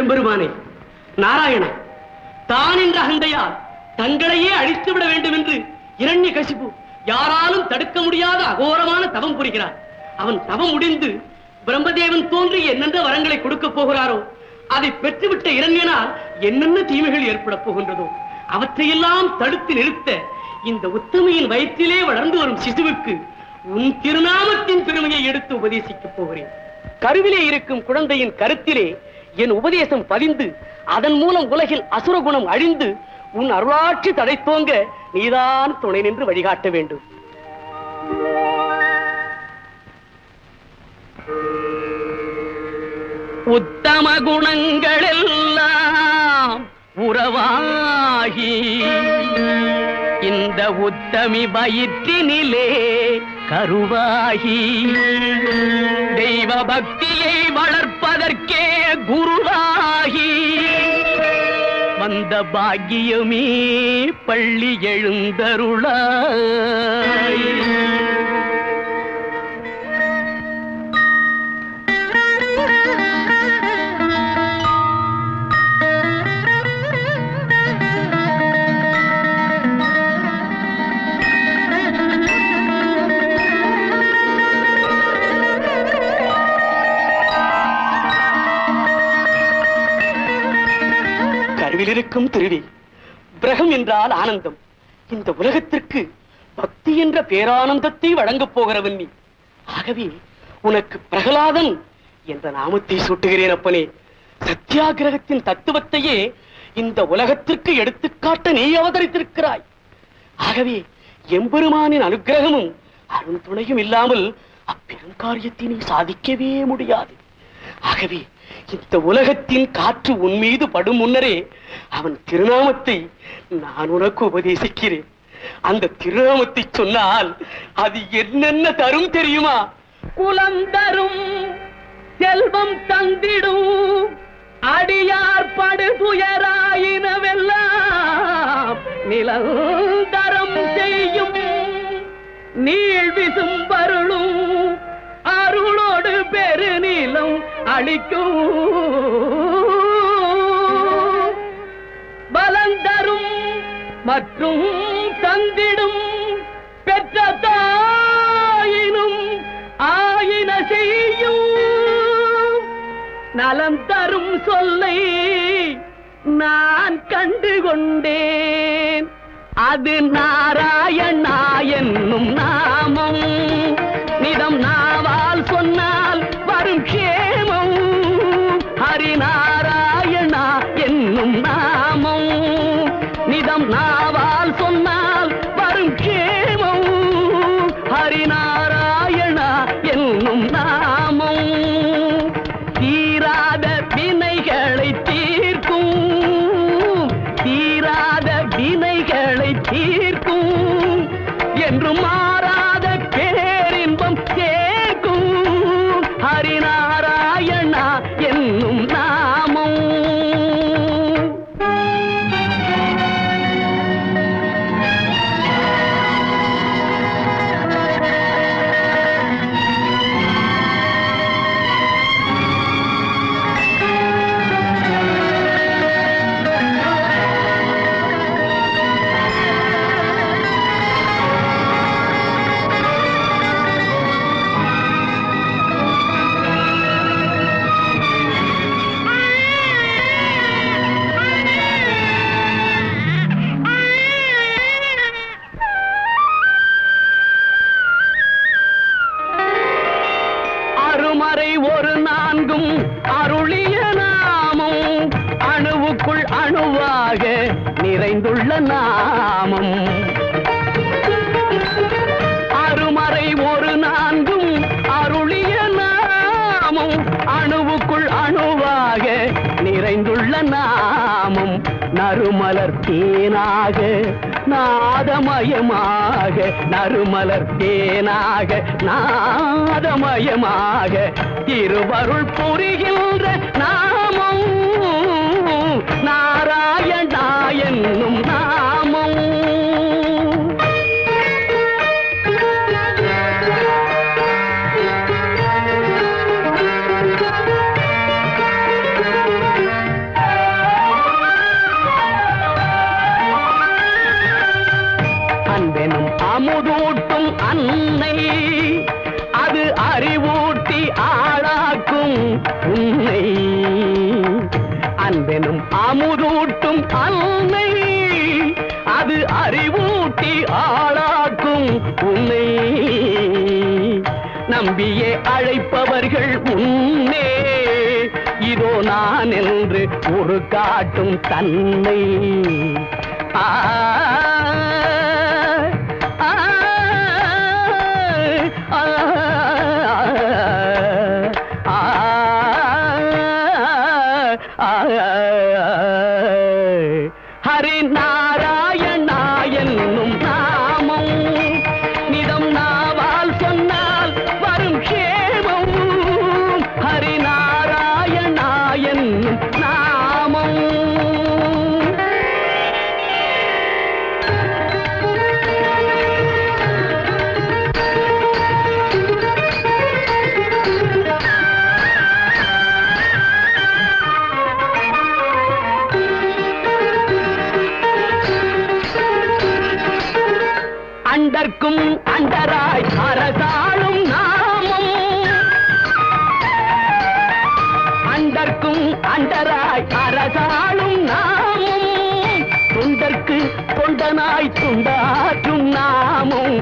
எம்பெருமானே, நாராயணா, தான் என்ற அகந்தையால் தங்களையே அழித்து விட வேண்டும் என்று இரண்யகசிபு யாராலும் தடுக்க முடியாத அகோரமான தவம் புரிகிறார். அவன் தவம் முடிந்து பிரம்மதேவன் தோன்றி என்னென்ன வரங்களை கொடுக்க போகிறாரோ அதை பெற்றுவிட்ட இரண்யனால் என்னென்ன தீமைகள் ஏற்பட போகின்றதோ அவற்றையெல்லாம் தடுத்து நிறுத்த இந்த உத்தமையின் வயிற்றிலே வளர்ந்து வரும் சிசுவுக்கு உன் திருநாமத்தின் பெருமையை எடுத்து உபதேசிக்கப் போகிறேன். கருவிலே இருக்கும் குழந்தையின் கருத்திலே என் உபதேசம் பதிந்து அதன் மூலம் உலகில் அசுரகுணம் அழிந்து உன் அருளாட்சி தடைத்தோங்க நீதான் துணை நின்று வழிகாட்ட வேண்டும். உத்தம குணங்கள் எல்லாம் உறவாகி இந்த உத்தமி வயிற்றினிலே கருவாகி தெய்வ பக்தியை வளர்ப்பதற்கே குருவாகி வந்த பாக்கியமே பள்ளி எழுந்தருளாய். இருக்கும் திருவி பிரகம் என்றால் ஆனந்தம். இந்த உலகத்திற்கு பக்தி என்ற பேரானந்தத்தை வழங்கப் போகிறவன் நீ. ஆகவே உனக்கு பிரகலாதன் என்ற நாமத்தை சூட்டுகிறேன் அப்பனே. சத்தியாகிரகத்தின் தத்துவத்தையே இந்த உலகத்திற்கு எடுத்துக்காட்ட நீ அவதரித்திருக்கிறாய். ஆகவே எம்பெருமானின் அனுகிரகமும் அருள் துணையும் இல்லாமல் அப்பெரும் காரியத்தை நீ சாதிக்கவே முடியாது. ஆகவே இந்த உலகத்தின் காற்று உன் மீது படும் முன்னரே அவன் திருநாமத்தை நான் உனக்கு உபதேசிக்கிறேன். அந்த திருநாமத்தை சொன்னால் அது என்னென்ன தரும் தெரியுமா? குலம் தரும், செல்வம் தந்திடும், அடியார் படுதுயராயினவெல்லாம் நிலந்தரம் செய்யும், நீழ்விசும் வருளும் அருளோடு பெருநிலம் அளிக்கும், பலந்தரும் மற்றும் தந்திடும், பெற்ற தாயினும் ஆயின செய்யும், நலம் தரும் சொல்லை நான் கண்டு கொண்டேன். அது நாராயணா என்னும் நாமம். நிதம் நாவால் சொன்னால் வரும் க்ஷேமம். ஹரிநாராயணா என்னும் நாமம். நிதம் நாவால் சொன்னால் வரும் க்ஷேமம். ஹரிநாராயணா என்னும் நாமம் தீராத வினைகளை தீர்க்கும், தீராத வினைகளை தீர்க்கும், என்று மாறாத பேரின்பம் சேர்க்கும். ஹரிநாராயணா என்னும் நாமம். ஒரு நான்கும் அருளிய நாமம், அணுவுக்குள் அணுவாக நிறைந்துள்ள நாமம். அருமறை ஒரு நான்கும் அருளிய நாமம், அணுவுக்குள் அணுவாக நிறைந்துள்ள நாமம். நறுமலர் தேனாக நாதமயமாக, நறுமலர் தேனாக நாதமயமாக திருவருள் புரிகின்ற நாமம் நாராயணா என்னும் நாமம். அன்பெனும் அமுதூட்டும் அன்னை அது அறிவூட்டி ஆளாக்கும் உன்னை. அன்பெனும் அமுதூட்டும் அன்னை அது அறிவூட்டி ஆளாக்கும் உன்னை. நம்பியே அழைப்பவர்கள் முன்னே இதோ நான் என்று ஒரு காட்டும் தன்னை. ஆ ஹரி நாராயணா என்னும் நாமம் நிதம் நாவால் சொன்னால் வரும் க்ஷேமம். ஹரி நாராயணா என்னும் நாமம். அண்டர்க்கும் அண்டராய் அரசாளும் நாமம். அண்டர்க்கும் அண்டராய் அரசாளும் நாமம். தொண்டர்க்கு தொண்டனாய் துண்டாற்றும் நாமம்.